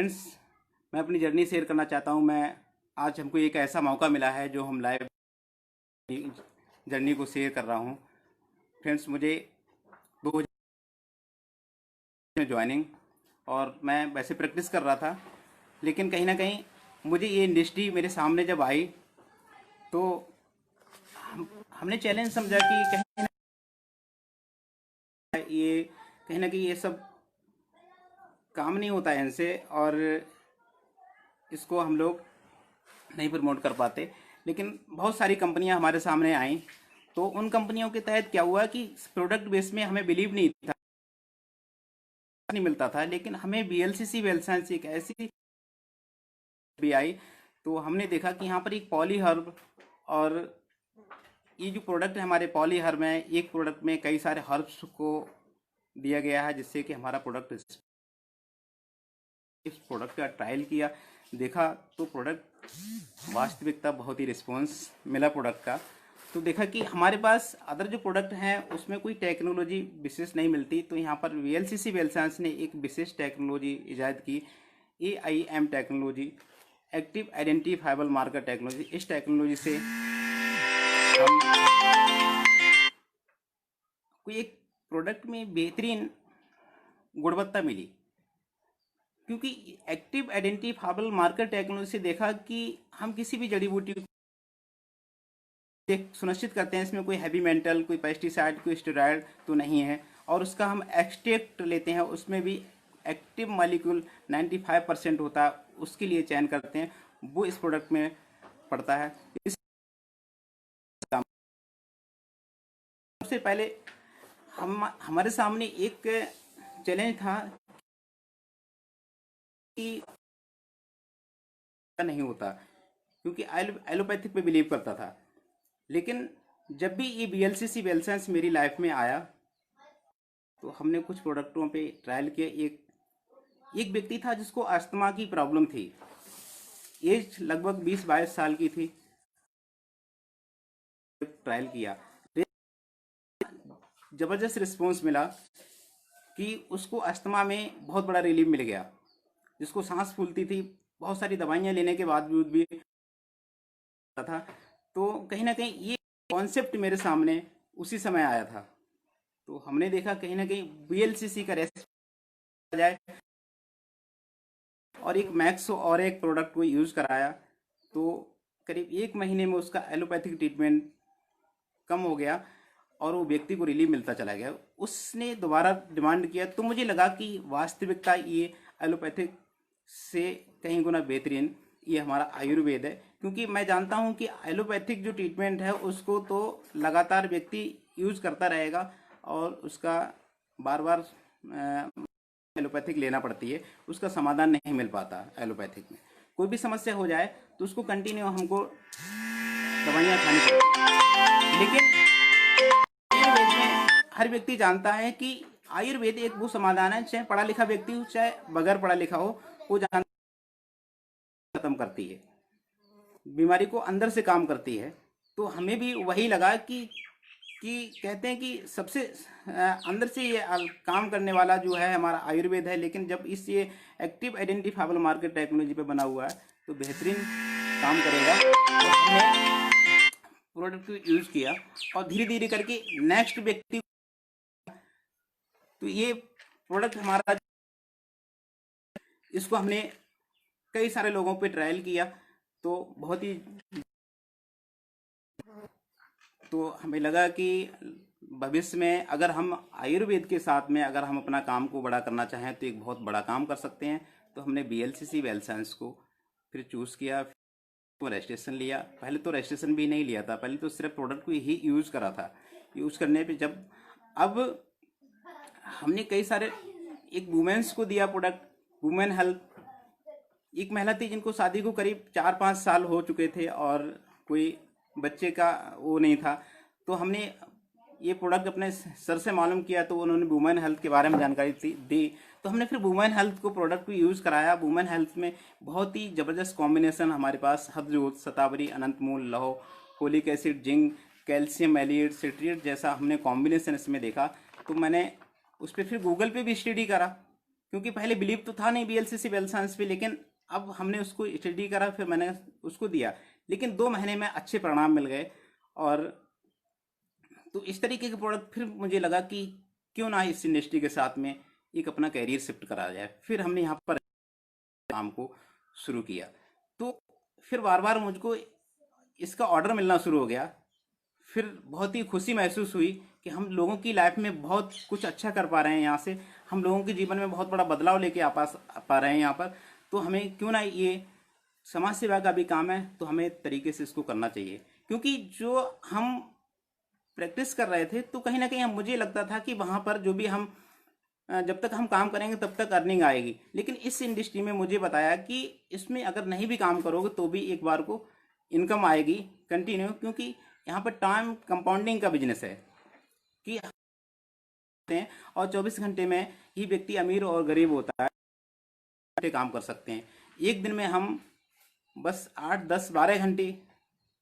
Friends, मैं अपनी journey share करना चाहता हूँ। मैं आज हमको एक ऐसा मौका मिला है जो हम लाइव जर्नी को शेयर कर रहा हूँ। फ्रेंड्स, मुझे 2000 में ज्वाइनिंग, और मैं वैसे प्रैक्टिस कर रहा था, लेकिन कहीं ना कहीं मुझे ये इंडस्ट्री मेरे सामने जब आई तो हमने चैलेंज समझा कि कहीं ना कहीं ये सब काम नहीं होता है इनसे, और इसको हम लोग नहीं प्रमोट कर पाते। लेकिन बहुत सारी कंपनियां हमारे सामने आईं, तो उन कंपनियों के तहत क्या हुआ कि प्रोडक्ट बेस में हमें बिलीव नहीं मिलता था, लेकिन हमें बीएलसीसी वेलसाइंस एक ऐसी भी आई, तो हमने देखा कि यहाँ पर एक पॉली हर्ब, और ये जो प्रोडक्ट है हमारे पॉली हर्ब में, एक प्रोडक्ट में कई सारे हर्ब्स को दिया गया है, जिससे कि हमारा प्रोडक्ट, इस प्रोडक्ट का ट्रायल किया, देखा तो प्रोडक्ट वास्तविकता बहुत ही रिस्पॉन्स मिला प्रोडक्ट का। तो देखा कि हमारे पास अदर जो प्रोडक्ट हैं उसमें कोई टेक्नोलॉजी विशेष नहीं मिलती, तो यहाँ पर वीएलसीसी वेलसाइंस ने एक विशेष टेक्नोलॉजी ईजाद की, AIM technology, active identifiable marker technology. इस टेक्नोलॉजी से हम कोई एक प्रोडक्ट में बेहतरीन गुणवत्ता मिली, क्योंकि एक्टिव आइडेंटिफाइबल मार्कर टेक्नोलॉजी से देखा कि हम किसी भी जड़ी बूटी को सुनिश्चित करते हैं इसमें कोई हैवी मेटल, कोई पेस्टिसाइड, कोई स्टेरॉयड तो नहीं है, और उसका हम एक्सट्रैक्ट लेते हैं, उसमें भी एक्टिव मॉलिक्यूल 95% होता है, उसके लिए चयन करते हैं, वो इस प्रोडक्ट में पड़ता है। इस सबसे पहले हमारे सामने एक चैलेंज था कि नहीं होता, क्योंकि एलोपैथिक पे बिलीव करता था। लेकिन जब भी ये बीएलसीसी वेलसाइंस मेरी लाइफ में आया, तो हमने कुछ प्रोडक्टों पे ट्रायल किया। एक व्यक्ति था जिसको अस्थमा की प्रॉब्लम थी, एज लगभग 20-22 साल की थी। ट्रायल किया, जबरदस्त रिस्पॉन्स मिला कि उसको अस्थमा में बहुत बड़ा रिलीफ मिल गया। जिसको सांस फूलती थी, बहुत सारी दवाइयाँ लेने के बावजूद भी था। तो कहीं ना कहीं ये कॉन्सेप्ट मेरे सामने उसी समय आया था, तो हमने देखा कहीं ना कहीं बीएलसीसी का रेसिपी जाए, और एक मैक्स और एक प्रोडक्ट को यूज़ कराया, तो करीब 1 महीने में उसका एलोपैथिक ट्रीटमेंट कम हो गया और वो व्यक्ति को रिलीफ मिलता चला गया। उसने दोबारा डिमांड किया, तो मुझे लगा कि वास्तविकता ये एलोपैथिक से कहीं गुना बेहतरीन ये हमारा आयुर्वेद है, क्योंकि मैं जानता हूँ कि एलोपैथिक जो ट्रीटमेंट है उसको तो लगातार व्यक्ति यूज करता रहेगा, और उसका बार बार एलोपैथिक लेना पड़ती है, उसका समाधान नहीं मिल पाता। एलोपैथिक में कोई भी समस्या हो जाए तो उसको कंटिन्यू हमको दवाइयाँ खानी पड़ती है। लेकिन आयुर्वेद में हर व्यक्ति जानता है कि आयुर्वेद एक वो समाधान है, चाहे पढ़ा लिखा व्यक्ति हो चाहे बगैर पढ़ा लिखा हो, वो जान खत्म करती है, बीमारी को अंदर से काम करती है। तो हमें भी वही लगा कि कहते हैं कि सबसे अंदर से ये काम करने वाला जो है हमारा आयुर्वेद है, लेकिन जब इस ये एक्टिव आइडेंटिफाइबल मार्कर टेक्नोलॉजी पे बना हुआ है तो बेहतरीन काम करेगा। तो हमने प्रोडक्ट को यूज़ किया, और धीरे धीरे करके नेक्स्ट व्यक्ति, तो ये प्रोडक्ट हमारा, इसको हमने कई सारे लोगों पे ट्रायल किया, तो बहुत ही, तो हमें लगा कि भविष्य में अगर हम आयुर्वेद के साथ में अगर हम अपना काम को बड़ा करना चाहें तो एक बहुत बड़ा काम कर सकते हैं। तो हमने बीएलसीसी वेलसाइंस को फिर चूज़ किया, तो रजिस्ट्रेशन लिया। पहले तो रजिस्ट्रेशन भी नहीं लिया था, पहले तो सिर्फ प्रोडक्ट को ही यूज़ करा था। यूज़ करने पे जब अब हमने कई सारे, एक वुमेन्स को दिया प्रोडक्ट, वुमेन हेल्थ, एक महिला थी जिनको शादी को करीब 4-5 साल हो चुके थे और कोई बच्चे का वो नहीं था, तो हमने ये प्रोडक्ट अपने सर से मालूम किया, तो उन्होंने वुमेन हेल्थ के बारे में जानकारी दी, तो हमने फिर वुमेन हेल्थ को प्रोडक्ट को यूज़ कराया। वुमेन हेल्थ में बहुत ही ज़बरदस्त कॉम्बिनेशन हमारे पास, हब्जोत, शतावरी, अनंतमूल, लहो, folic acid, zinc, calcium Elliott, सिट्रिएट जैसा हमने कॉम्बिनेशन इसमें देखा। तो मैंने उस पर फिर गूगल पे भी स्टडी करा, क्योंकि पहले बिलीव तो था नहीं बीएलसीसी वेल साइंस पे, लेकिन अब हमने उसको स्टडी करा, फिर मैंने उसको दिया, लेकिन 2 महीने में अच्छे परिणाम मिल गए। और तो इस तरीके के प्रोडक्ट फिर मुझे लगा कि क्यों ना इस इंडस्ट्री के साथ में एक अपना कैरियर शिफ्ट करा जाए। फिर हमने यहाँ पर काम को शुरू किया। तो फिर बार बार मुझको इसका ऑर्डर मिलना शुरू हो गया। फिर बहुत ही खुशी महसूस हुई कि हम लोगों की लाइफ में बहुत कुछ अच्छा कर पा रहे हैं, यहाँ से हम लोगों के जीवन में बहुत बड़ा बदलाव लेके आ पा रहे हैं यहाँ पर। तो हमें क्यों ना ये समाज सेवा का भी काम है, तो हमें तरीके से इसको करना चाहिए। क्योंकि जो हम प्रैक्टिस कर रहे थे, तो कहीं ना कहीं मुझे लगता था कि वहाँ पर जो भी हम जब तक हम काम करेंगे तब तक अर्निंग आएगी, लेकिन इस इंडस्ट्री में मुझे बताया कि इसमें अगर नहीं भी काम करोगे तो भी एक बार को इनकम आएगी कंटिन्यू। क्योंकि यहाँ पर टाइम कंपाउंडिंग का बिजनेस है कि हैं और 24 घंटे में ही व्यक्ति अमीर और गरीब होता है, काम कर सकते हैं। एक दिन में हम बस 8, 10, 12 घंटे,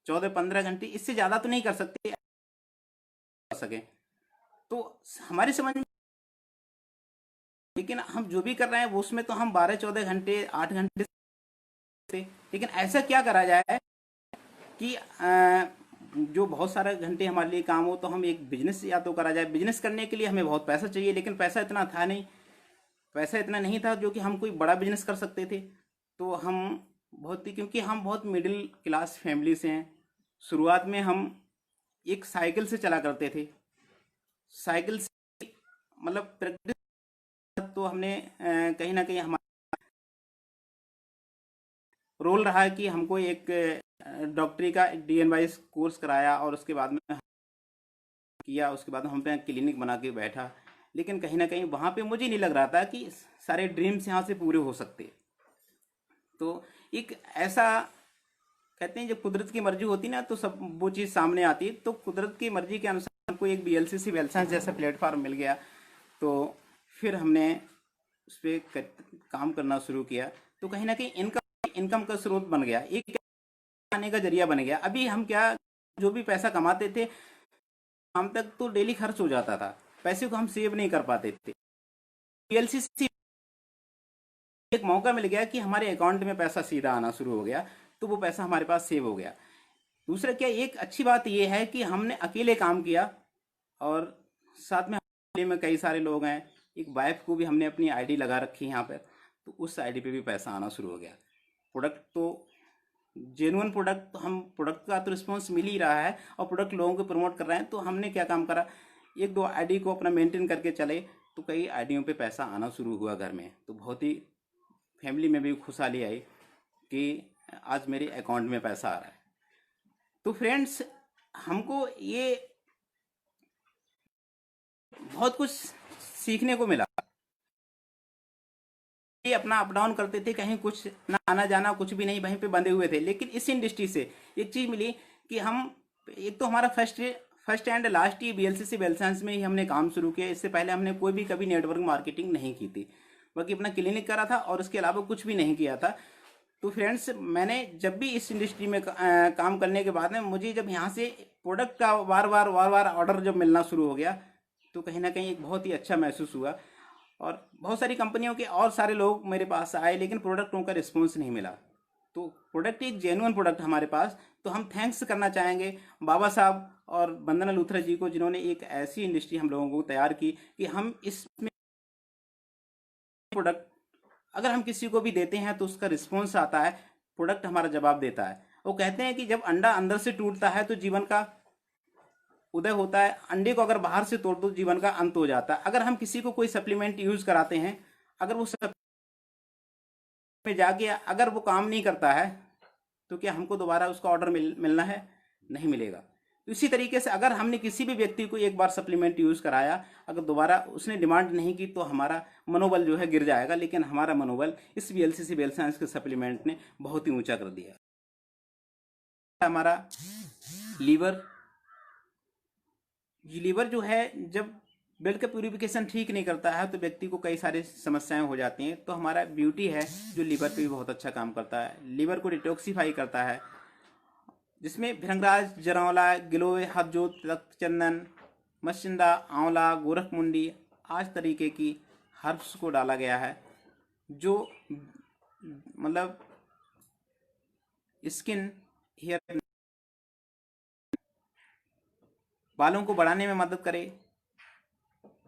14, 15 घंटे, इससे ज़्यादा तो नहीं कर सकते कर सके। तो हमारी समझ में, लेकिन हम जो भी कर रहे हैं वो उसमें तो हम 12, 14 घंटे, 8 घंटे से, लेकिन ऐसा क्या करा जाए कि जो बहुत सारे घंटे हमारे लिए काम हो, तो हम एक बिजनेस या तो करा जाए। बिजनेस करने के लिए हमें बहुत पैसा चाहिए, लेकिन पैसा इतना था नहीं, पैसा इतना नहीं था जो कि हम कोई बड़ा बिजनेस कर सकते थे। तो हम बहुत ही, क्योंकि हम बहुत मिडिल क्लास फैमिली से हैं, शुरुआत में हम एक साइकिल से चला करते थे। साइकिल से मतलब प्रैक्टिस, तो हमने कहीं ना कहीं हमारा रोल रहा है कि हमको एक डॉक्टरी का DNY कोर्स कराया, और उसके बाद में किया, उसके बाद हम पे क्लिनिक बना के बैठा। लेकिन कहीं ना कहीं वहाँ पे मुझे नहीं लग रहा था कि सारे ड्रीम्स यहाँ से पूरे हो सकते। तो एक ऐसा कहते हैं जब कुदरत की मर्जी होती ना, तो सब वो चीज़ सामने आती है। तो कुदरत की मर्जी के अनुसार हमको एक BLCC वेल साइंस जैसा प्लेटफॉर्म मिल गया। तो फिर हमने उस पर काम करना शुरू किया। तो कहीं ना कहीं इनकम का स्रोत बन गया, एक आने का जरिया बन गया। अभी हम क्या, जो भी पैसा कमाते थे शाम तक तो डेली खर्च हो जाता था, पैसे को हम सेव नहीं कर पाते थे। BLCC एक मौका मिल गया कि हमारे अकाउंट में पैसा सीधा आना शुरू हो गया, तो वो पैसा हमारे पास सेव हो गया। दूसरा क्या, एक अच्छी बात यह है कि हमने अकेले काम किया, और साथ में फैमिली में कई सारे लोग हैं। एक वाइफ को भी हमने अपनी आईडी लगा रखी है यहाँ पर, तो उस आईडी पे भी पैसा आना शुरू हो गया। प्रोडक्ट तो जेन्युइन प्रोडक्ट, हम प्रोडक्ट का तो रिस्पॉन्स मिल ही रहा है, और प्रोडक्ट लोगों को प्रमोट कर रहे हैं। तो हमने क्या काम करा, 1-2 आईडी को अपना मेंटेन करके चले, तो कई आईडियों पे पैसा आना शुरू हुआ घर में। तो बहुत ही फैमिली में भी खुशहाली आई कि आज मेरे अकाउंट में पैसा आ रहा है। तो फ्रेंड्स, हमको ये बहुत कुछ सीखने को मिला। ये अपना अप डाउन करते थे, कहीं कुछ ना आना जाना कुछ भी नहीं, वहीं पे बंधे हुए थे। लेकिन इस इंडस्ट्री से एक चीज़ मिली कि हम, एक तो हमारा फर्स्ट एंड लास्ट ये BLCC वेल साइंस में ही हमने काम शुरू किया। इससे पहले हमने कोई भी कभी नेटवर्क मार्केटिंग नहीं की थी, बल्कि अपना क्लिनिक करा था और उसके अलावा कुछ भी नहीं किया था। तो फ्रेंड्स, मैंने जब भी इस इंडस्ट्री में काम करने के बाद में, मुझे जब यहाँ से प्रोडक्ट का बार बार ऑर्डर जब मिलना शुरू हो गया, तो कहीं ना कहीं एक बहुत ही अच्छा महसूस हुआ। और बहुत सारी कंपनियों के और सारे लोग मेरे पास आए, लेकिन प्रोडक्टों का रिस्पॉन्स नहीं मिला। तो प्रोडक्ट एक जेन्युइन प्रोडक्ट हमारे पास। तो हम थैंक्स करना चाहेंगे बाबा साहब और वंदना लूथरा जी को, जिन्होंने एक ऐसी इंडस्ट्री हम लोगों को तैयार की कि हम इसमें प्रोडक्ट अगर हम किसी को भी देते हैं तो उसका रिस्पॉन्स आता है, प्रोडक्ट हमारा जवाब देता है। वो कहते हैं कि जब अंडा अंदर से टूटता है तो जीवन का उदय होता है, अंडे को अगर बाहर से तोड़ दो जीवन का अंत हो जाता है। अगर हम किसी को कोई सप्लीमेंट यूज कराते हैं, अगर वो में जाके अगर वो काम नहीं करता है, तो क्या हमको दोबारा उसका ऑर्डर मिलना है? नहीं मिलेगा। तो इसी तरीके से अगर हमने किसी भी व्यक्ति को एक बार सप्लीमेंट यूज कराया, अगर दोबारा उसने डिमांड नहीं की, तो हमारा मनोबल जो है गिर जाएगा। लेकिन हमारा मनोबल इस BLCC वेल साइंस के सप्लीमेंट ने बहुत ही ऊंचा कर दिया। हमारा लीवर जो है, जब ब्लड का प्यूरिफिकेशन ठीक नहीं करता है तो व्यक्ति को कई सारी समस्याएं हो जाती हैं। तो हमारा ब्यूटी है जो लीवर पे भी बहुत अच्छा काम करता है, लीवर को डिटॉक्सिफाई करता है, जिसमें भृंगराज, जरौला, गिलोय, हरजोत, चंदन, मच्छिंदा, आंवला, गोरखमुंडी आज तरीके की हर्ब्स को डाला गया है जो मतलब स्किन, हेयर, बालों को बढ़ाने में मदद करे,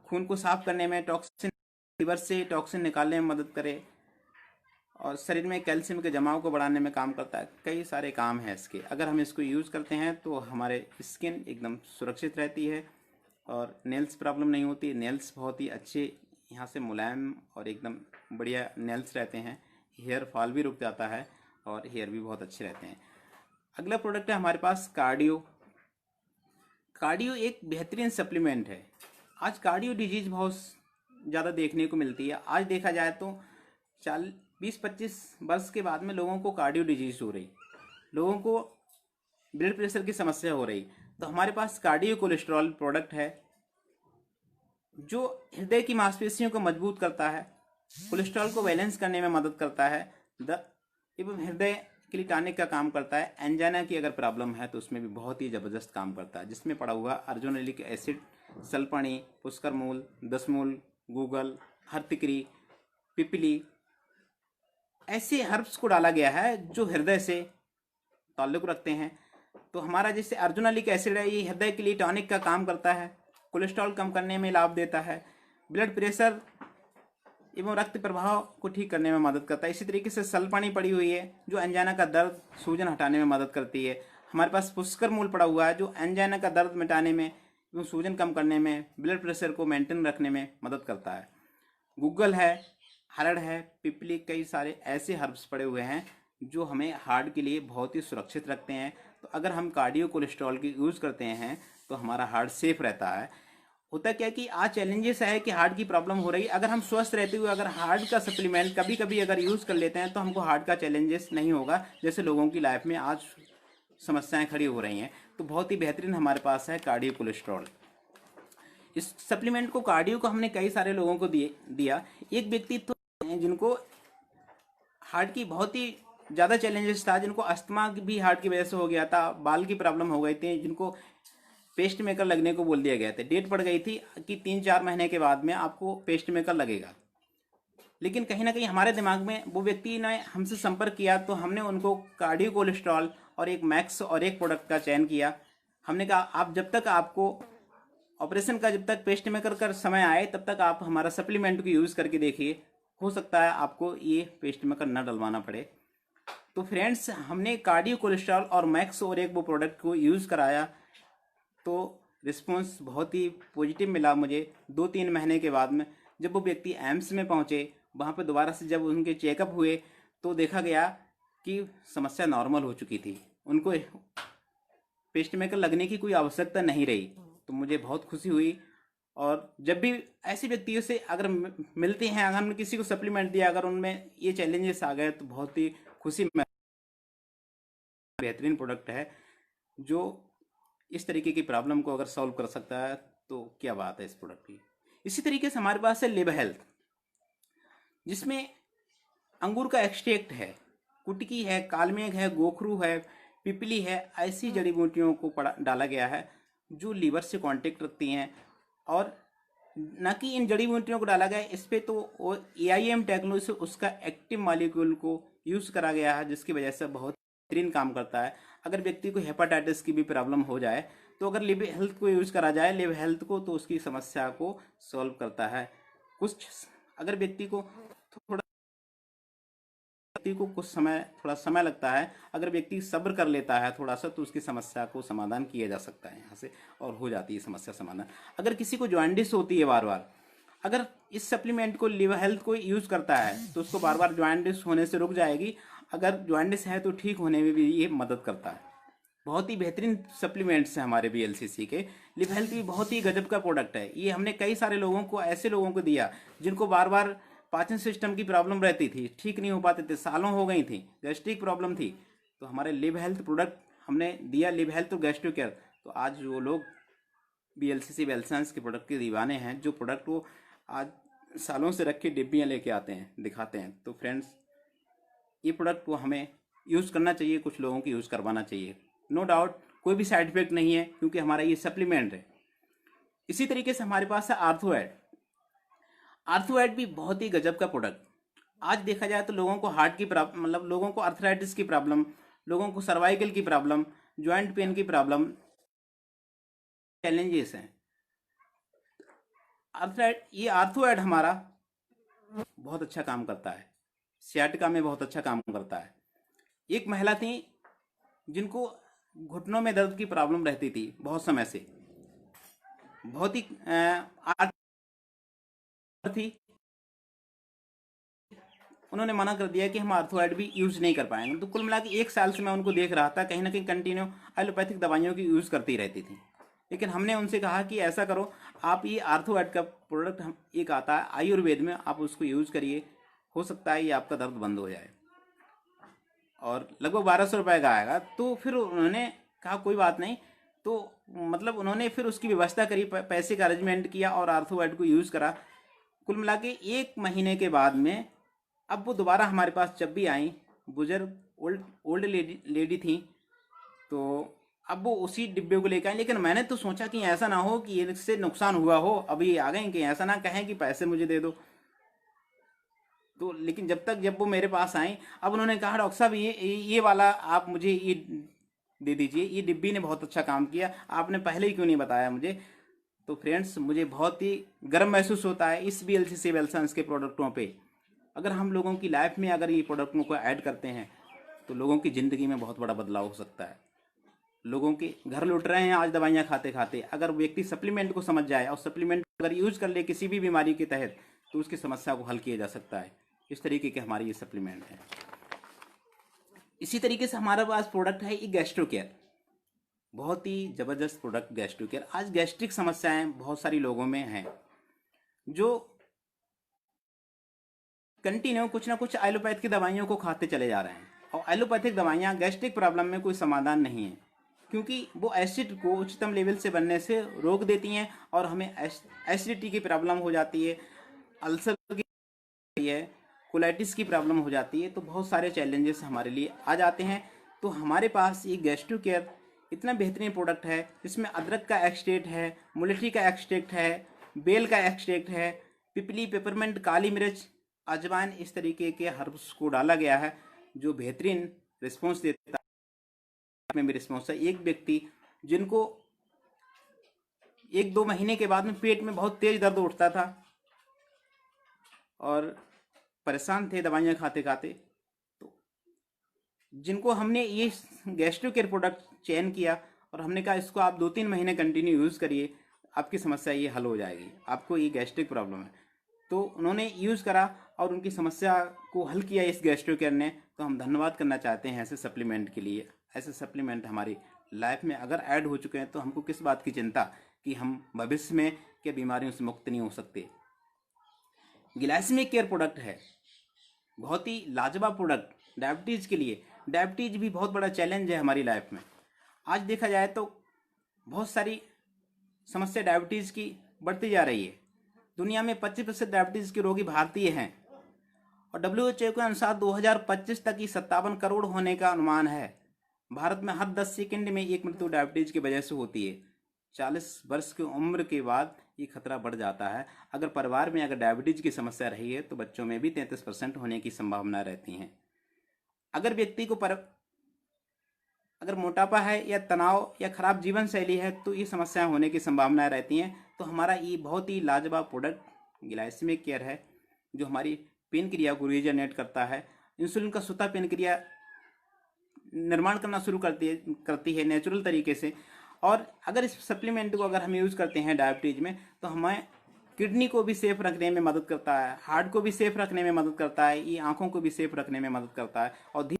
खून को साफ करने में, टॉक्सिन, लीवर से टॉक्सिन निकालने में मदद करे, और शरीर में कैल्शियम के जमाव को बढ़ाने में काम करता है। कई सारे काम हैं इसके। अगर हम इसको यूज़ करते हैं तो हमारे स्किन एकदम सुरक्षित रहती है और नेल्स प्रॉब्लम नहीं होती। नेल्स बहुत ही अच्छे यहाँ से मुलायम और एकदम बढ़िया नेल्स रहते हैं। हेयर फॉल भी रुक जाता है और हेयर भी बहुत अच्छे रहते हैं। अगला प्रोडक्ट है हमारे पास कार्डियो। कार्डियो एक बेहतरीन सप्लीमेंट है। आज कार्डियो डिजीज बहुत ज़्यादा देखने को मिलती है। आज देखा जाए तो 20-25 वर्ष के बाद में लोगों को कार्डियो डिजीज हो रही, लोगों को ब्लड प्रेशर की समस्या हो रही। तो हमारे पास कार्डियो कोलेस्ट्रॉल प्रोडक्ट है जो हृदय की मांसपेशियों को मजबूत करता है, कोलेस्ट्रॉल को बैलेंस करने में मदद करता है, एवं हृदय के लिए टॉनिक का काम करता है। एंजाइना की अगर प्रॉब्लम है तो उसमें भी बहुत ही ज़बरदस्त काम करता है, जिसमें पड़ा हुआ अर्जुनोलिक एसिड, सल्फानी, पुष्कर मूल, दशमूल, गूगल, हरतिक्री, पिपली, ऐसे हर्ब्स को डाला गया है जो हृदय से ताल्लुक़ रखते हैं। तो हमारा जैसे अर्जुनोलिक एसिड है, ये हृदय के लिए टॉनिक का काम करता है, कोलेस्ट्रॉल कम करने में लाभ देता है, ब्लड प्रेशर एवं रक्त प्रवाह को ठीक करने में मदद करता है। इसी तरीके से सल्फानी पड़ी हुई है जो एंजाइना का दर्द, सूजन हटाने में मदद करती है। हमारे पास पुष्कर मूल पड़ा हुआ है जो एंजाइना का दर्द मिटाने में एवं सूजन कम करने में, ब्लड प्रेशर को मेंटेन रखने में मदद करता है। गूगल है, हरड़ है, पिपली, कई सारे ऐसे हर्ब्स पड़े हुए हैं जो हमें हार्ट के लिए बहुत ही सुरक्षित रखते हैं। तो अगर हम कार्डियो कोलेस्ट्रॉल की यूज़ करते हैं तो हमारा हार्ट सेफ रहता है। होता क्या है कि आज चैलेंजेस है कि हार्ट की प्रॉब्लम हो रही है। अगर हम स्वस्थ रहते हुए अगर हार्ट का सप्लीमेंट कभी कभी अगर यूज़ कर लेते हैं तो हमको हार्ट का चैलेंजेस नहीं होगा, जैसे लोगों की लाइफ में आज समस्याएं खड़ी हो रही हैं। तो बहुत ही बेहतरीन हमारे पास है कार्डियो कोलेस्ट्रॉल। इस सप्लीमेंट को, कार्डियो को, हमने कई सारे लोगों को दिया। एक व्यक्ति तो जिनको हार्ट की बहुत ही ज़्यादा चैलेंजेस था, जिनको अस्थमा भी हार्ट की वजह से हो गया था, बाल की प्रॉब्लम हो गई थी, जिनको पेस्ट मेकर लगने को बोल दिया गया था। डेट पड़ गई थी कि 3-4 महीने के बाद में आपको पेस्ट मेकर लगेगा। लेकिन कहीं ना कहीं हमारे दिमाग में वो व्यक्ति ने हमसे संपर्क किया तो हमने उनको कार्डियो कोलेस्ट्रॉल और एक मैक्स और एक प्रोडक्ट का चयन किया। हमने कहा आप जब तक आपको ऑपरेशन का, जब तक पेस्ट मेकर का समय आए तब तक आप हमारा सप्लीमेंट को यूज़ करके देखिए, हो सकता है आपको ये पेस्ट मेकर न डलवाना पड़े। तो फ्रेंड्स, हमने कार्डियो कोलेस्ट्रॉल और मैक्स और एक वो प्रोडक्ट को यूज़ कराया तो रिस्पॉन्स बहुत ही पॉजिटिव मिला मुझे। 2-3 महीने के बाद में जब वो व्यक्ति एम्स में पहुँचे, वहाँ पे दोबारा से जब उनके चेकअप हुए तो देखा गया कि समस्या नॉर्मल हो चुकी थी, उनको पेस्ट मेकर लगने की कोई आवश्यकता नहीं रही। तो मुझे बहुत खुशी हुई। और जब भी ऐसे व्यक्तियों से अगर मिलते हैं, अगर हमने किसी को सप्लीमेंट दिया, अगर उनमें ये चैलेंजेस आ गए तो बहुत ही खुशी में, बेहतरीन प्रोडक्ट है जो इस तरीके की प्रॉब्लम को अगर सॉल्व कर सकता है तो क्या बात है इस प्रोडक्ट की। इसी तरीके से हमारे पास है लिव हेल्थ, जिसमें अंगूर का एक्सट्रैक्ट है, कुटकी है, कालमेघ है, गोखरू है, पिपली है, ऐसी जड़ी बूटियों को डाला गया है जो लीवर से कांटेक्ट रखती हैं। और न कि इन जड़ी बूटियों को डाला गया है, इस पे तो AIM टेक्नोलॉजी से उसका एक्टिव मॉलिक्यूल को यूज़ करा गया है, जिसकी वजह से बहुत बेहतरीन काम करता है। अगर व्यक्ति को हेपाटाइटिस की भी प्रॉब्लम हो जाए तो अगर लिव हेल्थ को यूज़ करा जाए, लिव हेल्थ को, तो उसकी समस्या को सॉल्व करता है। कुछ अगर व्यक्ति को थोड़ा समय लगता है, अगर व्यक्ति सब्र कर लेता है थोड़ा सा, तो उसकी समस्या को समाधान किया जा सकता है यहाँ से, और हो जाती है समस्या समाधान। अगर किसी को जॉइंटिस होती है बार बार, अगर इस सप्लीमेंट को, लिव हेल्थ को यूज़ करता है तो उसको बार बार जॉइंटिस होने से रुक जाएगी। अगर जॉइंटिस है तो ठीक होने में भी ये मदद करता है। बहुत ही बेहतरीन सप्लीमेंट्स हैं हमारे BLCC के। लिव हेल्थ भी बहुत ही गजब का प्रोडक्ट है। ये हमने कई सारे लोगों को, ऐसे लोगों को दिया जिनको बार बार पाचन सिस्टम की प्रॉब्लम रहती थी, ठीक नहीं हो पाते थे, सालों हो गई थी, गैस्ट्रिक प्रॉब्लम थी, तो हमारे लिव हेल्थ प्रोडक्ट हमने दिया, लिव हेल्थ और गैस्ट्रो केयर। तो आज वो लोग BLCC वेलसाइंस के प्रोडक्ट के दीवाने हैं, जो प्रोडक्ट वो आज सालों से रख के डिब्बियाँ लेके आते हैं, दिखाते हैं। तो फ्रेंड्स, ये प्रोडक्ट को हमें यूज़ करना चाहिए, कुछ लोगों को यूज़ करवाना चाहिए। नो डाउट कोई भी साइड इफेक्ट नहीं है, क्योंकि हमारा ये सप्लीमेंट है। इसी तरीके से हमारे पास है आर्थो एड। आर्थोएड भी बहुत ही गजब का प्रोडक्ट। आज देखा जाए तो लोगों को हार्ट की प्रॉब्लम, मतलब लोगों को अर्थराइटिस की प्रॉब्लम, लोगों को सर्वाइकल की प्रॉब्लम, जॉइंट पेन की प्रॉब्लम, चैलेंजेस हैं। अर्थराइट ये आर्थोएड हमारा बहुत अच्छा काम करता है, सियाटिका में बहुत अच्छा काम करता है। एक महिला थी जिनको घुटनों में दर्द की प्रॉब्लम रहती थी बहुत समय से, बहुत ही थी। उन्होंने मना कर दिया कि हम आर्थोएड भी यूज़ नहीं कर पाएंगे। तो कुल मिला के 1 साल से मैं उनको देख रहा था, कहीं ना कहीं कंटिन्यू एलोपैथिक दवाइयों की यूज़ करती रहती थी। लेकिन हमने उनसे कहा कि ऐसा करो, आप ये आर्थोएड का प्रोडक्ट हम एक आता है आयुर्वेद में, आप उसको यूज़ करिए, हो सकता है ये आपका दर्द बंद हो जाए। और लगभग 1200 रुपये का आएगा। तो फिर उन्होंने कहा कोई बात नहीं। तो मतलब उन्होंने फिर उसकी व्यवस्था करी, पैसे का अरेंजमेंट किया और आर्थोएड को यूज़ करा। कुल मिला के 1 महीने के बाद में अब वो दोबारा हमारे पास जब भी आई, बुजुर्ग ओल्ड ओल्ड लेडी थी, तो अब वो उसी डिब्बे को लेकर आई। लेकिन मैंने तो सोचा कि ऐसा ना हो कि इससे नुकसान हुआ हो, अभी आ गए कि ऐसा ना कहें कि पैसे मुझे दे दो। तो लेकिन जब वो मेरे पास आई, अब उन्होंने कहा डॉक्टर साहब ये वाला आप मुझे ये दे दीजिए, ये डिब्बी ने बहुत अच्छा काम किया, आपने पहले ही क्यों नहीं बताया मुझे। तो फ्रेंड्स, मुझे बहुत ही गर्व महसूस होता है इस BLC सिविल साइंस के प्रोडक्टों पे। अगर हम लोगों की लाइफ में अगर ये प्रोडक्टों को ऐड करते हैं तो लोगों की ज़िंदगी में बहुत बड़ा बदलाव हो सकता है। लोगों के घर लुट रहे हैं आज दवाइयाँ खाते खाते। अगर व्यक्ति सप्लीमेंट को समझ जाए और सप्लीमेंट अगर यूज कर ले किसी भी बीमारी के तहत, तो उसकी समस्या को हल किया जा सकता है। इस तरीके के हमारी ये सप्लीमेंट है। इसी तरीके से हमारे पास प्रोडक्ट है ये गैस्ट्रो केयर, बहुत ही ज़बरदस्त प्रोडक्ट गैस्ट्रो केयर। आज गैस्ट्रिक समस्याएं बहुत सारी लोगों में हैं, जो कंटिन्यू कुछ ना कुछ एलोपैथ की दवाइयों को खाते चले जा रहे हैं। और एलोपैथिक दवाइयाँ गैस्ट्रिक प्रॉब्लम में कोई समाधान नहीं है, क्योंकि वो एसिड को उच्चतम लेवल से बनने से रोक देती हैं और हमें एसिडिटी की प्रॉब्लम हो जाती है, अल्सर की है, कोलाइटिस की प्रॉब्लम हो जाती है। तो बहुत सारे चैलेंजेस हमारे लिए आ जाते हैं। तो हमारे पास ये गैस्ट्रो केयर इतना बेहतरीन प्रोडक्ट है, जिसमें अदरक का एक्सट्रैक्ट है, मुलठी का एक्सट्रैक्ट है, बेल का एक्सट्रैक्ट है, पिपली, पेपरमेंट, काली मिर्च, अजवाइन, इस तरीके के हर्ब्स को डाला गया है, जो बेहतरीन रिस्पॉन्स देता है। में भी रिस्पॉन्स है। एक व्यक्ति जिनको 1-2 महीने के बाद में पेट में बहुत तेज दर्द उठता था और परेशान थे दवाइयाँ खाते खाते, तो जिनको हमने ये गैस्ट्रो केयर प्रोडक्ट चयन किया और हमने कहा इसको आप 2-3 महीने कंटिन्यू यूज़ करिए, आपकी समस्या ये हल हो जाएगी, आपको ये गैस्ट्रिक प्रॉब्लम है। तो उन्होंने यूज़ करा और उनकी समस्या को हल किया इस गैस्ट्रो केयर ने। तो हम धन्यवाद करना चाहते हैं ऐसे सप्लीमेंट के लिए। ऐसे सप्लीमेंट हमारी लाइफ में अगर ऐड हो चुके हैं तो हमको किस बात की चिंता कि हम भविष्य में क्या बीमारियों से मुक्त नहीं हो सकते। ग्लाइसेमिक केयर प्रोडक्ट है, बहुत ही लाजवाब प्रोडक्ट डायबिटीज़ के लिए। डायबिटीज़ भी बहुत बड़ा चैलेंज है हमारी लाइफ में। आज देखा जाए तो बहुत सारी समस्या डायबिटीज़ की बढ़ती जा रही है। दुनिया में 25% डायबिटीज़ के रोगी भारतीय हैं और WHO के अनुसार 2025 तक ही 57 करोड़ होने का अनुमान है। भारत में हर 10 सेकंड में एक मृत्यु डायबिटीज़ की वजह से होती है। 40 वर्ष की उम्र के बाद ये खतरा बढ़ जाता है। अगर परिवार में अगर डायबिटीज़ की समस्या रही है तो बच्चों में भी 33% होने की संभावना रहती हैं। अगर व्यक्ति को अगर मोटापा है या तनाव या खराब जीवन शैली है तो ये समस्याएं होने की संभावनाएं रहती हैं। तो हमारा ये बहुत ही लाजवाब प्रोडक्ट ग्लाइसेमिक केयर है, जो हमारी पेन क्रिया को रीजनरेट करता है। इंसुलिन का स्वतः पेन क्रिया निर्माण करना शुरू करती है नेचुरल तरीके से। और अगर इस सप्लीमेंट को अगर हम यूज़ करते हैं डायबिटीज़ में, तो हमें किडनी को भी सेफ रखने में मदद करता है, हार्ट को भी सेफ रखने में मदद करता है, ये आँखों को भी सेफ रखने में मदद करता है और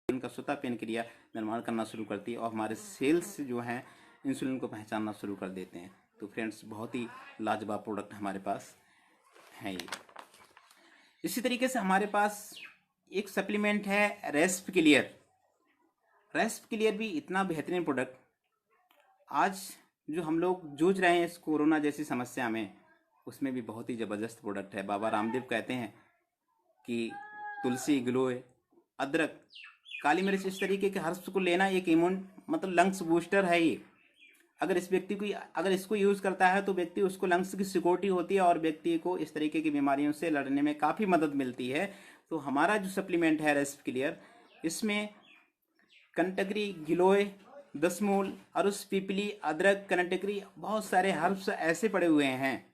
इनका स्वतः पेन क्रिया निर्माण करना शुरू करती है और हमारे सेल्स जो हैं इंसुलिन को पहचानना शुरू कर देते हैं। तो फ्रेंड्स, बहुत ही लाजवाब प्रोडक्ट हमारे पास है ये। इसी तरीके से हमारे पास एक सप्लीमेंट है रेस्प क्लियर। रेस्प क्लियर भी इतना बेहतरीन प्रोडक्ट, आज जो हम लोग जूझ रहे हैं इस कोरोना जैसी समस्या में, उसमें भी बहुत ही ज़बरदस्त प्रोडक्ट है। बाबा रामदेव कहते हैं कि तुलसी, गिलोय, अदरक, काली मिर्च, इस तरीके के हर्ब्स को लेना एक इम्यून मतलब लंग्स बूस्टर है ये। अगर इस व्यक्ति को अगर इसको यूज़ करता है तो व्यक्ति उसको लंग्स की सिक्योरिटी होती है और व्यक्ति को इस तरीके की बीमारियों से लड़ने में काफ़ी मदद मिलती है। तो हमारा जो सप्लीमेंट है रेस्प क्लियर, इसमें कंटकरी, गिलोय, दसमूल, अरुस, पीपली, अदरक, कनटकरी, बहुत सारे हर्ब्स ऐसे पड़े हुए हैं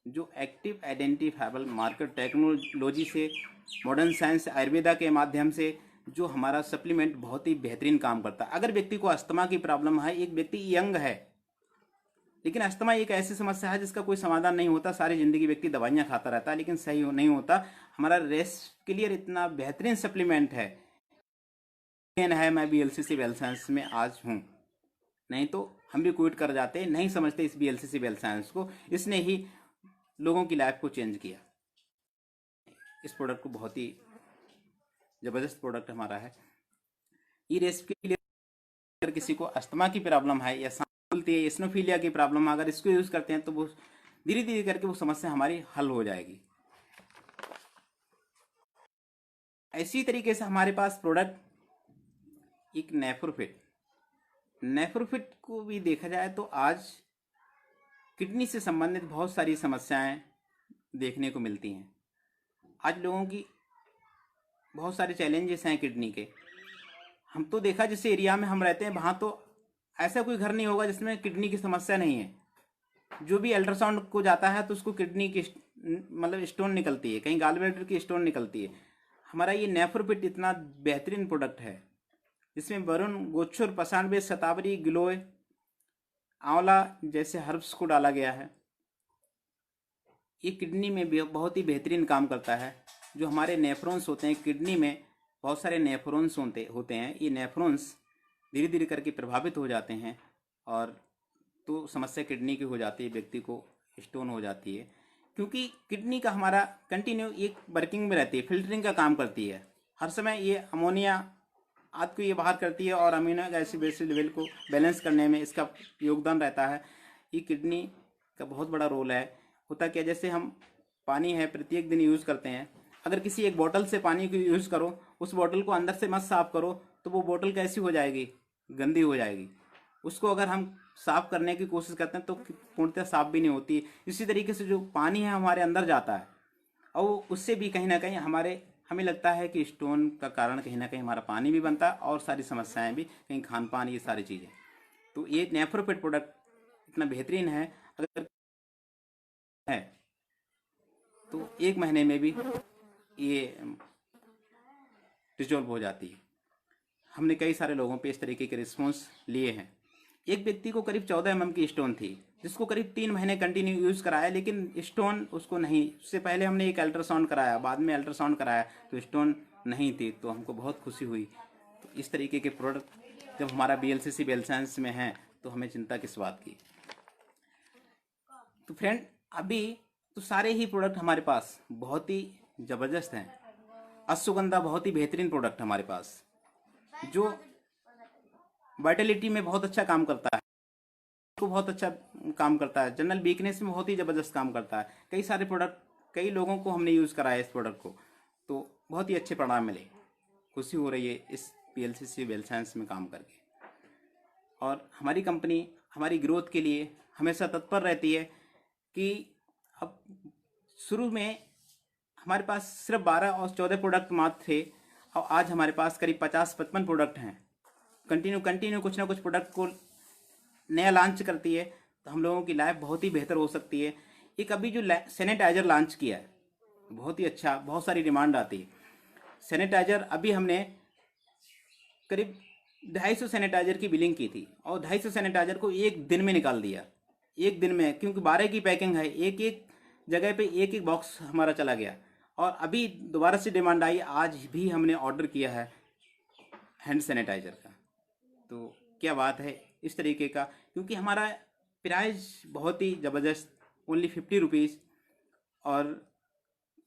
जो एक्टिव आइडेंटिफाइबल मार्कर टेक्नोलॉजी से, मॉडर्न साइंस, आयुर्वेदा के माध्यम से जो हमारा सप्लीमेंट बहुत ही बेहतरीन काम करता है। अगर व्यक्ति को अस्थमा की प्रॉब्लम है, एक व्यक्ति यंग है लेकिन अस्थमा एक ऐसी समस्या है जिसका कोई समाधान नहीं होता, सारी जिंदगी व्यक्ति दवाइयाँ खाता रहता है लेकिन सही नहीं होता, हमारा रेस्ट क्लियर इतना बेहतरीन सप्लीमेंट है मैं बीएलसीसी वेल साइंस में आज हूँ, नहीं तो हम भी क्विट कर जाते, नहीं समझते इस बीएलसीसी वेल साइंस को। इसने ही लोगों की लाइफ को चेंज किया। इस प्रोडक्ट को बहुत ही ज़बरदस्त प्रोडक्ट हमारा है। ये रेसिपी के लिए अगर किसी को अस्थमा की प्रॉब्लम है या बोलती है एस्नोफीलिया की प्रॉब्लम, अगर इसको यूज़ करते हैं तो वो धीरे धीरे करके वो समस्या हमारी हल हो जाएगी। इसी तरीके से हमारे पास प्रोडक्ट एक नेफ्रोफिट को भी देखा जाए तो आज किडनी से संबंधित बहुत सारी समस्याएं देखने को मिलती हैं। आज लोगों की बहुत सारे चैलेंजेस हैं किडनी के। हम तो देखा जिस एरिया में हम रहते हैं वहाँ तो ऐसा कोई घर नहीं होगा जिसमें किडनी की समस्या नहीं है। जो भी अल्ट्रासाउंड को जाता है तो उसको किडनी की मतलब स्टोन निकलती है, कहीं गॉल ब्लैडर की स्टोन निकलती है। हमारा ये नेफ्रोफिट इतना बेहतरीन प्रोडक्ट है जिसमें वरुण, गोचुर, पसानबे, शतावरी, गिलोय, आंवला जैसे हर्ब्स को डाला गया है। ये किडनी में भी बहुत ही बेहतरीन काम करता है। जो हमारे नेफ्रॉन्स होते हैं किडनी में, बहुत सारे नेफ्रॉन्स होते हैं, ये नेफ्रॉन्स धीरे धीरे करके प्रभावित हो जाते हैं और तो समस्या किडनी की हो जाती है, व्यक्ति को स्टोन हो जाती है। क्योंकि किडनी का हमारा कंटिन्यू एक वर्किंग में रहती है, फिल्टरिंग का काम करती है। हर समय ये अमोनिया आदि को ये बाहर करती है और अमीनो एसिड बेसिक लेवल को बैलेंस करने में इसका योगदान रहता है। ये किडनी का बहुत बड़ा रोल है। होता क्या, जैसे हम पानी है प्रत्येक दिन यूज़ करते हैं, अगर किसी एक बोतल से पानी को यूज़ करो, उस बोतल को अंदर से मत साफ़ करो तो वो बोतल कैसी हो जाएगी, गंदी हो जाएगी। उसको अगर हम साफ़ करने की कोशिश करते हैं तो पूर्णतः साफ़ भी नहीं होती। इसी तरीके से जो पानी है हमारे अंदर जाता है और उससे भी कहीं ना कहीं हमें लगता है कि स्टोन का कारण कहीं ना कहीं हमारा पानी भी बनता है और सारी समस्याएं भी, कहीं खान पान, ये सारी चीज़ें। तो ये नेफ्रोफिट प्रोडक्ट इतना बेहतरीन है, अगर है तो 1 महीने में भी ये रिजॉल्व हो जाती है। हमने कई सारे लोगों पे इस तरीके के रिस्पॉन्स लिए हैं। एक व्यक्ति को करीब 14 mm की स्टोन थी, जिसको करीब 3 महीने कंटिन्यू यूज़ कराया लेकिन स्टोन उसको नहीं। उससे पहले हमने एक अल्ट्रासाउंड कराया, बाद में अल्ट्रासाउंड कराया तो स्टोन नहीं थी, तो हमको बहुत खुशी हुई। तो इस तरीके के प्रोडक्ट जब हमारा बीएलसीसी वेल साइंस में है तो हमें चिंता किस बात की। तो फ्रेंड, अभी तो सारे ही प्रोडक्ट हमारे पास बहुत ही ज़बरदस्त हैं। अश्वगंधा बहुत ही बेहतरीन प्रोडक्ट हमारे पास, जो वाइटलिटी में बहुत अच्छा काम करता है, को बहुत अच्छा काम करता है, जनरल वीकनेस में बहुत ही ज़बरदस्त काम करता है। कई सारे प्रोडक्ट, कई लोगों को हमने यूज़ कराया इस प्रोडक्ट को, तो बहुत ही अच्छे परिणाम मिले। खुशी हो रही है इस पीएलसीसी वेल साइंस में काम करके। और हमारी कंपनी हमारी ग्रोथ के लिए हमेशा तत्पर रहती है कि अब शुरू में हमारे पास सिर्फ 12 और 14 प्रोडक्ट मात्र थे और आज हमारे पास करीब 50-55 प्रोडक्ट हैं। कंटिन्यू कुछ ना कुछ प्रोडक्ट को नया लॉन्च करती है तो हम लोगों की लाइफ बहुत ही बेहतर हो सकती है। एक अभी जो सैनिटाइज़र लॉन्च किया है बहुत ही अच्छा, बहुत सारी डिमांड आती है। सैनिटाइज़र अभी हमने करीब 250 सैनिटाइज़र की बिलिंग की थी और 250 सैनिटाइज़र को एक दिन में निकाल दिया, एक दिन में, क्योंकि 12 की पैकिंग है, एक एक जगह पे एक एक बॉक्स हमारा चला गया। और अभी दोबारा से डिमांड आई, आज भी हमने ऑर्डर किया है हैंड सैनिटाइज़र का। तो क्या बात है इस तरीके का, क्योंकि हमारा प्राइस बहुत ही ज़बरदस्त, ओनली 50 रुपीज़। और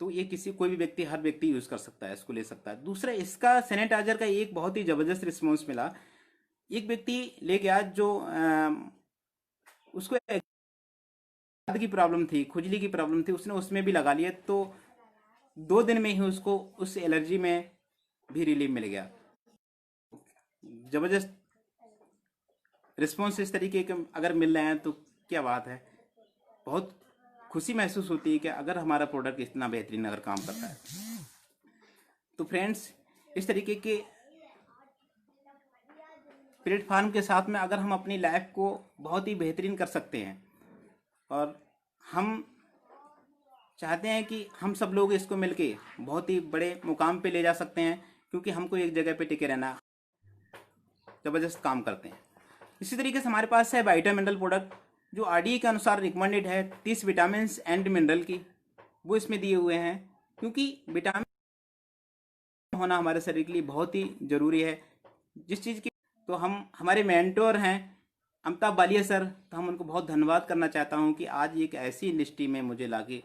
तो ये कोई भी व्यक्ति, हर व्यक्ति यूज़ कर सकता है, इसको ले सकता है। दूसरा, इसका सैनिटाइज़र का एक बहुत ही ज़बरदस्त रिस्पॉन्स मिला। एक व्यक्ति ले गया जो उसको की प्रॉब्लम थी, खुजली की प्रॉब्लम थी, उसने उसमें भी लगा लिया तो 2 दिन में ही उसको उस एलर्जी में भी रिलीफ मिल गया। ज़बरदस्त रिस्पॉन्स इस तरीके के अगर मिल रहे हैं तो क्या बात है। बहुत खुशी महसूस होती है कि अगर हमारा प्रोडक्ट इतना बेहतरीन अगर काम करता है। तो फ्रेंड्स, इस तरीके के प्लेटफार्म के साथ में अगर हम अपनी लाइफ को बहुत ही बेहतरीन कर सकते हैं, और हम चाहते हैं कि हम सब लोग इसको मिलके बहुत ही बड़े मुकाम पे ले जा सकते हैं, क्योंकि हमको एक जगह पे टिके रहना ज़बरदस्त काम करते हैं। इसी तरीके से हमारे पास है वाइटा मिनरल प्रोडक्ट, जो RDA के अनुसार रिकमेंडेड है 30 विटामिन एंड मिनरल की, वो इसमें दिए हुए हैं, क्योंकि विटामिन होना हमारे शरीर के लिए बहुत ही ज़रूरी है। जिस चीज़ की तो हम हमारे मेंटोर हैं अमिताभ बालिया सर, तो हम उनको बहुत धन्यवाद करना चाहता हूँ कि आज एक ऐसी इंडस्ट्री में मुझे लाके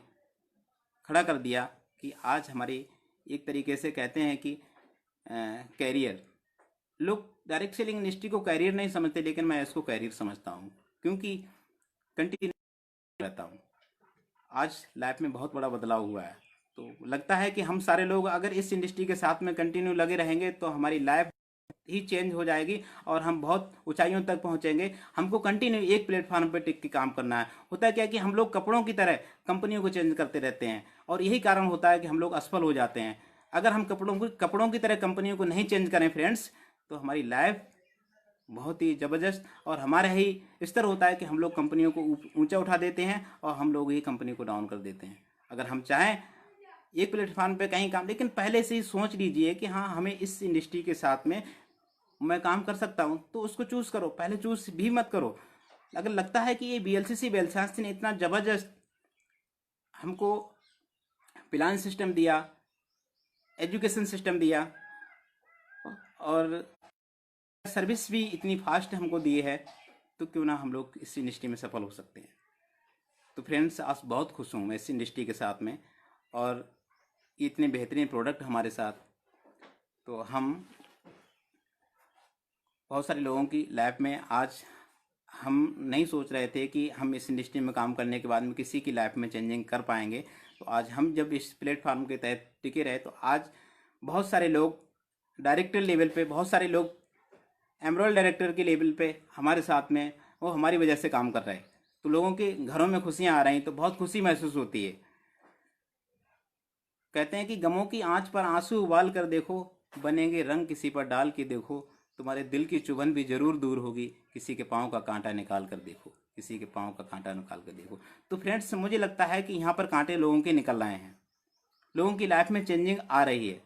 खड़ा कर दिया कि आज हमारी एक तरीके से कहते हैं कि कैरियर, लोग डायरेक्ट सेलिंग इंडस्ट्री को कैरियर नहीं समझते, लेकिन मैं इसको कैरियर समझता हूँ, क्योंकि कंटिन्यू रहता हूँ। आज लाइफ में बहुत बड़ा बदलाव हुआ है, तो लगता है कि हम सारे लोग अगर इस इंडस्ट्री के साथ में कंटिन्यू लगे रहेंगे तो हमारी लाइफ ही चेंज हो जाएगी और हम बहुत ऊंचाइयों तक पहुंचेंगे। हमको कंटिन्यू एक प्लेटफॉर्म पर टिक के काम करना है। होता है क्या कि हम लोग कपड़ों की तरह कंपनियों को चेंज करते रहते हैं, और यही कारण होता है कि हम लोग असफल हो जाते हैं। अगर हम कपड़ों की तरह कंपनियों को नहीं चेंज करें फ्रेंड्स, तो हमारी लाइफ बहुत ही ज़बरदस्त और हमारा ही स्तर होता है कि हम लोग कंपनियों को ऊंचा उठा देते हैं और हम लोग ही कंपनी को डाउन कर देते हैं। अगर हम चाहें एक प्लेटफॉर्म पे कहीं काम, लेकिन पहले से ही सोच लीजिए कि हाँ, हमें इस इंडस्ट्री के साथ में मैं काम कर सकता हूँ, तो उसको चूज़ करो। पहले चूज़ भी मत करो। अगर लगता है कि ये BLCC बेलशास्त्री ने इतना ज़बरदस्त हमको प्लान सिस्टम दिया, एजुकेशन सिस्टम दिया, और सर्विस भी इतनी फास्ट हमको दी है, तो क्यों ना हम लोग इस इंडस्ट्री में सफल हो सकते हैं। तो फ्रेंड्स, आज बहुत खुश हूँ मैं इस इंडस्ट्री के साथ में, और इतने बेहतरीन प्रोडक्ट हमारे साथ। तो हम बहुत सारे लोगों की लाइफ में आज हम नहीं सोच रहे थे कि हम इस इंडस्ट्री में काम करने के बाद में किसी की लाइफ में चेंजिंग कर पाएंगे। तो आज हम जब इस प्लेटफार्म के तहत टिके रहे, तो आज बहुत सारे लोग डायरेक्टर लेवल पे, बहुत सारे लोग एमरोल डायरेक्टर के लेवल पे हमारे साथ में, वो हमारी वजह से काम कर रहे हैं। तो लोगों के घरों में खुशियाँ आ रही, तो बहुत खुशी महसूस होती है। कहते हैं कि गमों की आंच पर आंसू उबाल कर देखो, बनेंगे रंग किसी पर डाल के देखो, तुम्हारे दिल की चुभन भी जरूर दूर होगी, किसी के पाँव का कांटा निकाल कर देखो, किसी के पाँव का कांटा निकाल कर देखो। तो फ्रेंड्स, मुझे लगता है कि यहाँ पर कांटे लोगों के निकल रहे हैं, लोगों की लाइफ में चेंजिंग आ रही है।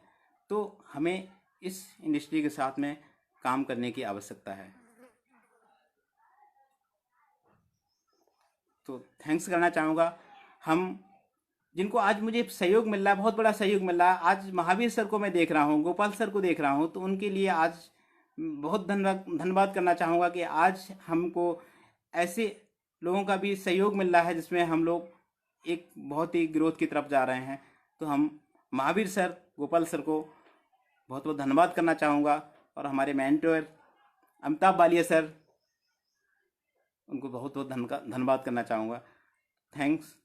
तो हमें इस इंडस्ट्री के साथ में काम करने की आवश्यकता है। तो थैंक्स करना चाहूँगा हम जिनको आज मुझे सहयोग मिल रहा है, बहुत बड़ा सहयोग मिल रहा है। आज महावीर सर को मैं देख रहा हूँ, गोपाल सर को देख रहा हूँ, तो उनके लिए आज बहुत धन्यवाद करना चाहूँगा कि आज हमको ऐसे लोगों का भी सहयोग मिल रहा है, जिसमें हम लोग एक बहुत ही ग्रोथ की तरफ जा रहे हैं। तो हम महावीर सर, गोपाल सर को बहुत बहुत धन्यवाद करना चाहूँगा, और हमारे मेंटर अमिताभ बालिया सर, उनको बहुत बहुत धन्यवाद करना चाहूँगा। थैंक्स।